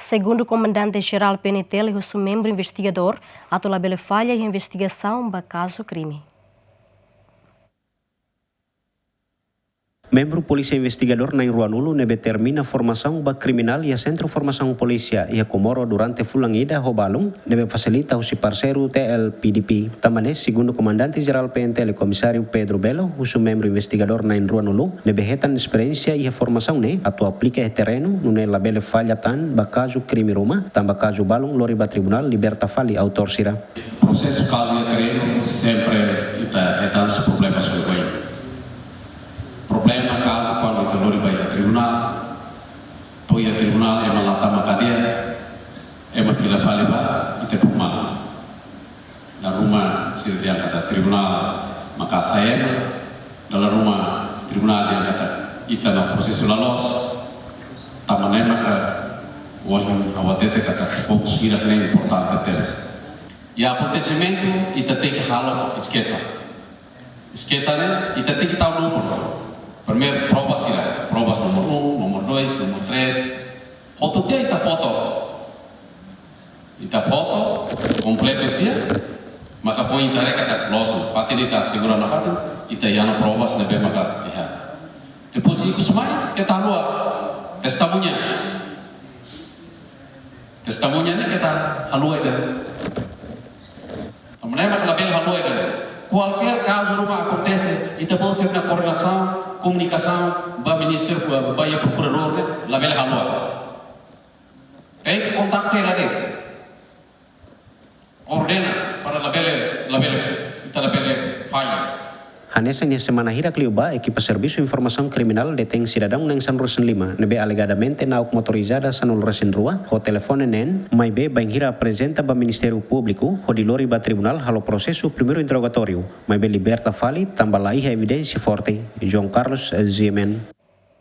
Segundo o comandante-geral PNT, ele é um membro investigador, atualmente ele falha em investigação do caso crime. Membro Polícia Investigador Nain Ruanulu nebe termina formação ba criminal e a Centro Formação Polícia e a Comoro durante fulangida Hobalung nebe facilita o parceiro TLPDP. Também, segundo o comandante-geral PNT, Comissário Pedro Belo, o membro investigador Nain Ruanulu nebe retan experiência e a formação ne atu aplica e terreno no labele falha tan ba caso crime Roma, tamba caso balung lori ba tribunal liberta fali autor sira. Processo caso e terreno sempre está problemas sobre o problema caso quando o lori vai a tribunal, poi a tribunal é uma lata cadeia, é uma fila faliba e te pumala. Na rumah se diangkat a tribunal maka saya, dalam rumah tribunal diangkat ita na prosesso lalos, tamane maka wahyu awatete kata poucos ira que é importante teres. E acontecimento ita tem que halo sketsa. Sketsa né ita tem que estar no número. Primeiro, provas irá. Provas número 1, número 2, número 3. Foto dia ita foto. Ita foto, completo dia. Maka põe ita reka tak loso. Fatin ita segura na fatin. Ita yana provas nebe maka lihat. Depois ikut semai, kita luar. Testemunha. Testemunha ni kita haluai dah. Sebenarnya maka label haluai dah. Qualquer caso rumah acontece, ita pode ser na coordenação, comunicação, ba ministro, ba ya procurador, label halwa. Tem que contactar ele. Ordena para label ita label falha. Hanessa semana hira Cliuba, equipa Serviço Informação Criminal detém cidadão na San Rosen Lima, nebe alegadamente na motorizada Sanul Rosen Rua, o telefone nen, mas be banhira apresenta ba Ministério Público, o de lori ba tribunal halo processo primeiro interrogatório, mas be liberta fali, tambalai evidência forte. João Carlos Ziemen.